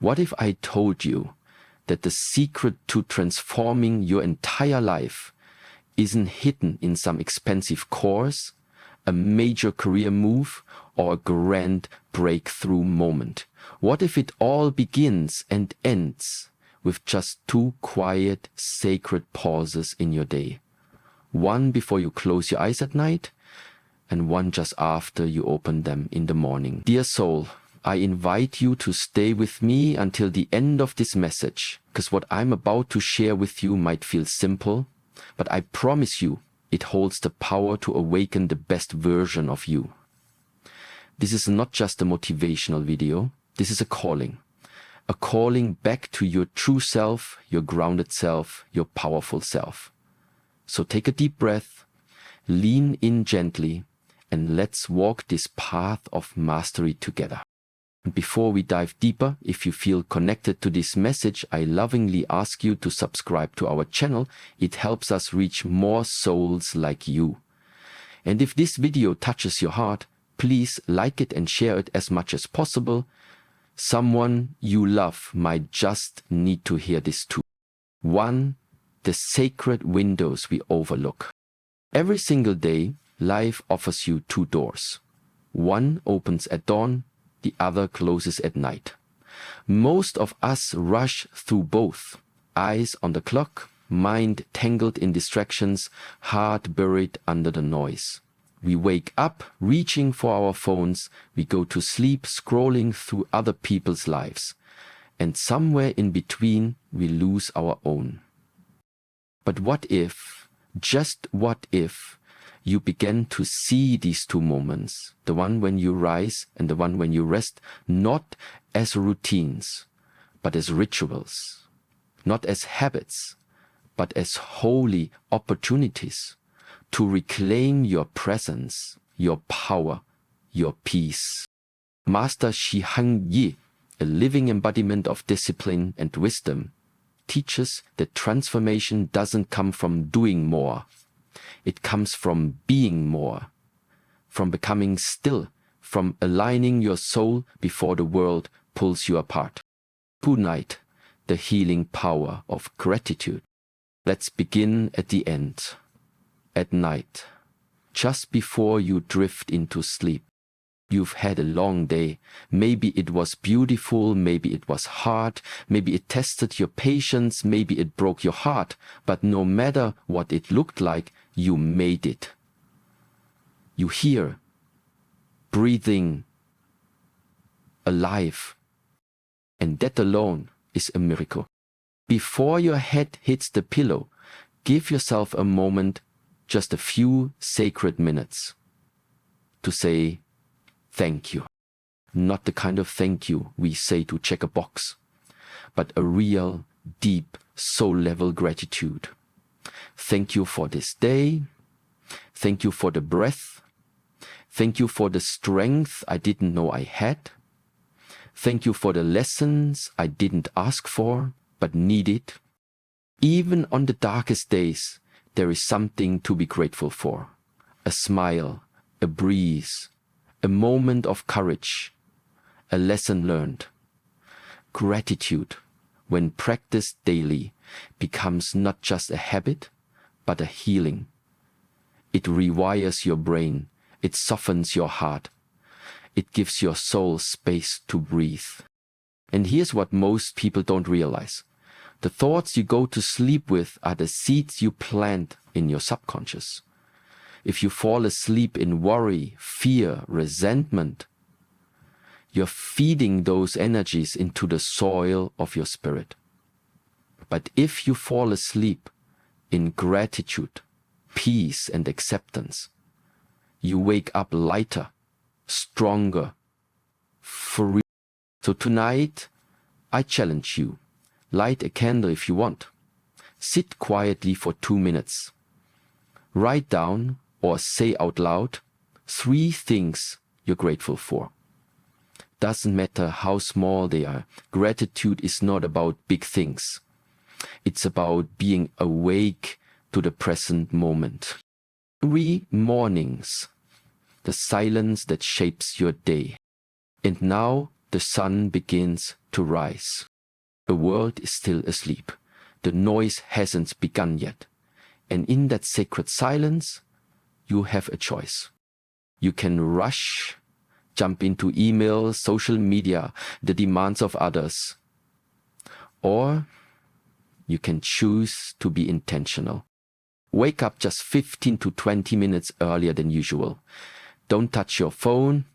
What if I told you that the secret to transforming your entire life isn't hidden in some expensive course, a major career move, or a grand breakthrough moment? What if it all begins and ends with just 2 quiet, sacred pauses in your day? One before you close your eyes at night, and one just after you open them in the morning. Dear soul, I invite you to stay with me until the end of this message, because what I'm about to share with you might feel simple, but I promise you it holds the power to awaken the best version of you. This is not just a motivational video, this is a calling back to your true self, your grounded self, your powerful self. So take a deep breath, lean in gently, and let's walk this path of mastery together. Before we dive deeper, if you feel connected to this message, I lovingly ask you to subscribe to our channel. It helps us reach more souls like you. And if this video touches your heart, please like it and share it as much as possible. Someone you love might just need to hear this too. 1. The sacred windows we overlook. Every single day, life offers you 2 doors. One opens at dawn, the other closes at night. Most of us rush through both, eyes on the clock, mind tangled in distractions, heart buried under the noise. We wake up reaching for our phones, we go to sleep scrolling through other people's lives, and somewhere in between we lose our own. But what if, just what if, you begin to see these 2 moments, the one when you rise and the one when you rest, not as routines, but as rituals, not as habits, but as holy opportunities to reclaim your presence, your power, your peace. Master Shi Heng Yi, a living embodiment of discipline and wisdom, teaches that transformation doesn't come from doing more. It comes from being more, from becoming still, from aligning your soul before the world pulls you apart. Tonight, the healing power of gratitude. Let's begin at the end, at night, just before you drift into sleep. You've had a long day. Maybe it was beautiful, maybe it was hard, maybe it tested your patience, maybe it broke your heart. But no matter what it looked like, you made it. You here, breathing, alive. And that alone is a miracle. Before your head hits the pillow, give yourself a moment, just a few sacred minutes, to say, thank you. Not the kind of thank you we say to check a box, but a real, deep, soul-level gratitude. Thank you for this day. Thank you for the breath. Thank you for the strength I didn't know I had. Thank you for the lessons I didn't ask for, but needed. Even on the darkest days, there is something to be grateful for. A smile, a breeze, a moment of courage, a lesson learned. Gratitude, when practiced daily, becomes not just a habit, but a healing. It rewires your brain, it softens your heart, it gives your soul space to breathe. And here's what most people don't realize. The thoughts you go to sleep with are the seeds you plant in your subconscious. If you fall asleep in worry, fear, resentment, you're feeding those energies into the soil of your spirit. But if you fall asleep in gratitude, peace, and acceptance, you wake up lighter, stronger, free. So tonight, I challenge you. Light a candle if you want. Sit quietly for 2 minutes. Write down or say out loud 3 things you're grateful for. Doesn't matter how small they are. Gratitude is not about big things. It's about being awake to the present moment. 3 mornings, the silence that shapes your day. And now the sun begins to rise. The world is still asleep. The noise hasn't begun yet. And in that sacred silence, you have a choice. You can rush, jump into email, social media, the demands of others. Or you can choose to be intentional. Wake up just 15 to 20 minutes earlier than usual. Don't touch your phone.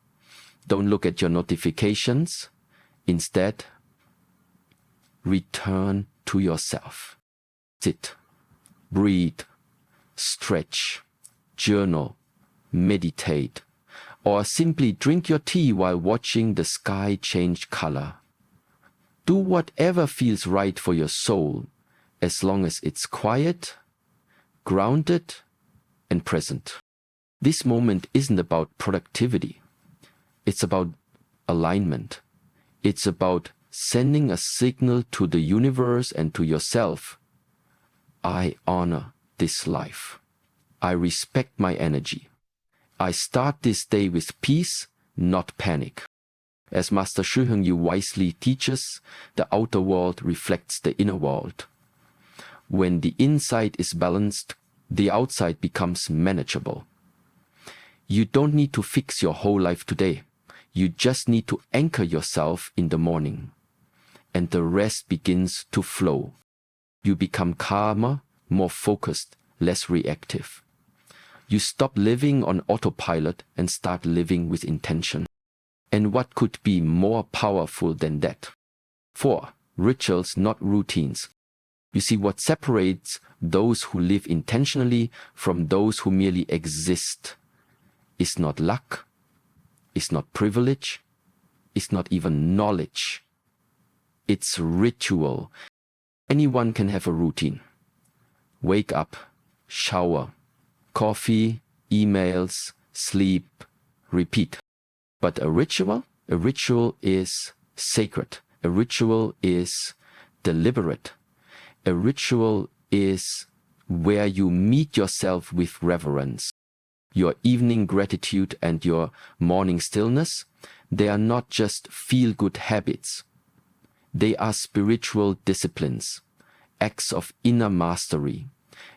Don't look at your notifications. Instead, return to yourself. Sit, breathe, stretch, journal, meditate, or simply drink your tea while watching the sky change color. Do whatever feels right for your soul, as long as it's quiet, grounded, and present. This moment isn't about productivity. It's about alignment. It's about sending a signal to the universe and to yourself. I honor this life. I respect my energy. I start this day with peace, not panic. As Master Shi Heng Yi wisely teaches, the outer world reflects the inner world. When the inside is balanced, the outside becomes manageable. You don't need to fix your whole life today. You just need to anchor yourself in the morning. And the rest begins to flow. You become calmer, more focused, less reactive. You stop living on autopilot and start living with intention. And what could be more powerful than that? 4. Rituals, not routines. You see, what separates those who live intentionally from those who merely exist is not luck, is not privilege, is not even knowledge. It's ritual. Anyone can have a routine. Wake up, shower, coffee, emails, sleep, repeat. But a ritual is sacred. A ritual is deliberate. A ritual is where you meet yourself with reverence. Your evening gratitude and your morning stillness, they are not just feel-good habits. They are spiritual disciplines, acts of inner mastery.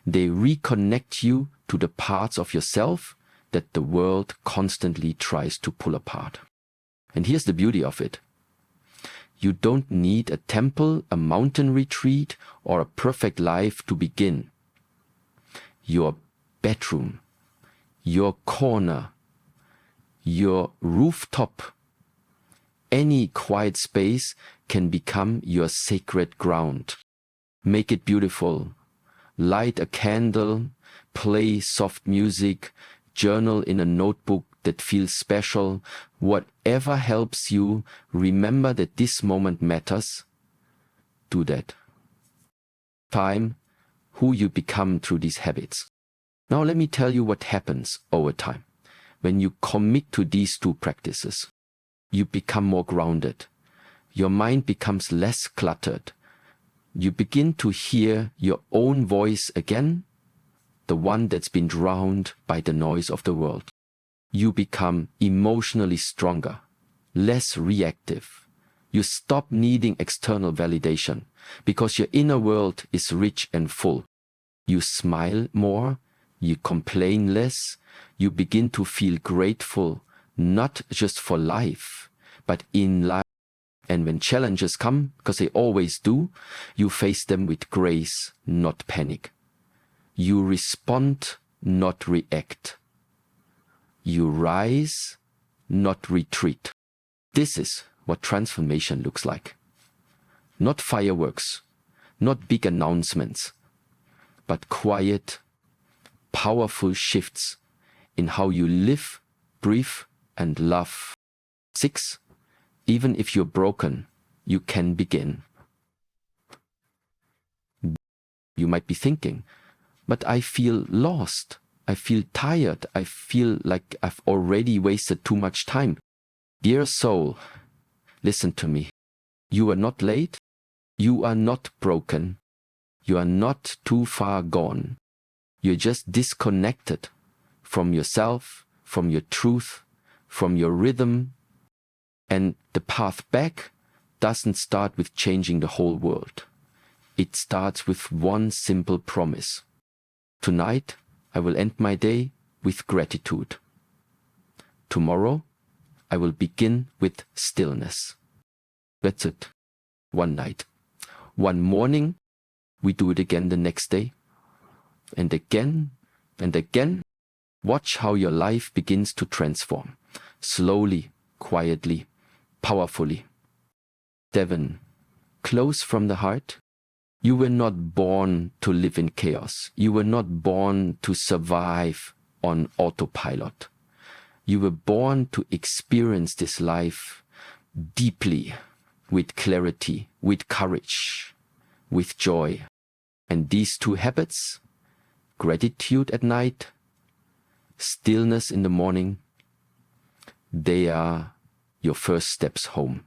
They reconnect you to the parts of yourself that the world constantly tries to pull apart. And here's the beauty of it. You don't need a temple, a mountain retreat, or a perfect life to begin. Your bedroom, your corner, your rooftop, any quiet space can become your sacred ground. Make it beautiful. Light a candle, play soft music, journal in a notebook that feels special. Whatever helps you remember that this moment matters, do that. Time, who you become through these habits. Now let me tell you what happens over time. When you commit to these two practices, you become more grounded. Your mind becomes less cluttered. You begin to hear your own voice again, the one that's been drowned by the noise of the world. You become emotionally stronger, less reactive. You stop needing external validation because your inner world is rich and full. You smile more, you complain less, you begin to feel grateful, not just for life, but in life. And when challenges come, because they always do, you face them with grace, not panic. You respond, not react. You rise, not retreat. This is what transformation looks like. Not fireworks, not big announcements, but quiet, powerful shifts in how you live, breathe, and love. 6. Even if you're broken, you can begin. You might be thinking, but I feel lost. I feel tired. I feel like I've already wasted too much time. Dear soul, listen to me. You are not late. You are not broken. You are not too far gone. You're just disconnected from yourself, from your truth, from your rhythm. And the path back doesn't start with changing the whole world. It starts with one simple promise. Tonight, I will end my day with gratitude. Tomorrow, I will begin with stillness. That's it. One night. One morning, we do it again the next day. And again and again. Watch how your life begins to transform. Slowly, quietly, powerfully. Devon, close from the heart. You were not born to live in chaos. You were not born to survive on autopilot. You were born to experience this life deeply, with clarity, with courage, with joy. And these two habits, gratitude at night, stillness in the morning, they are your first steps home.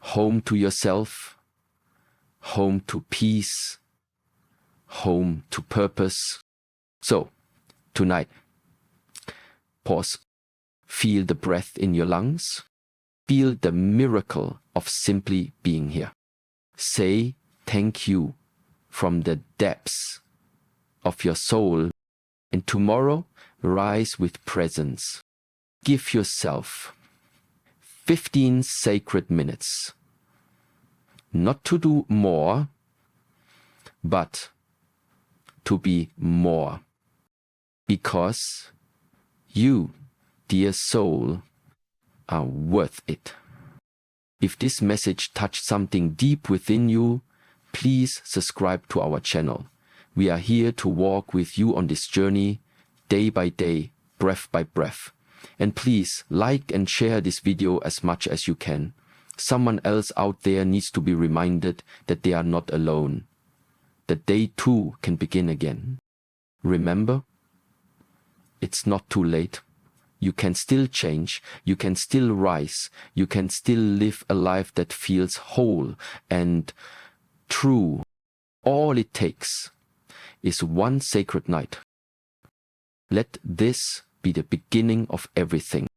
Home to yourself, home to peace, home to purpose. So, tonight, pause. Feel the breath in your lungs. Feel the miracle of simply being here. Say thank you from the depths of your soul. And tomorrow, rise with presence. Give yourself 15 sacred minutes. Not to do more, but to be more. Because you, dear soul, are worth it. If this message touched something deep within you, please subscribe to our channel. We are here to walk with you on this journey, day by day, breath by breath. And please like and share this video as much as you can. Someone else out there needs to be reminded that they are not alone, that they too can begin again. Remember, it's not too late. You can still change, you can still rise, you can still live a life that feels whole and true. All it takes is one sacred night. Let this be the beginning of everything.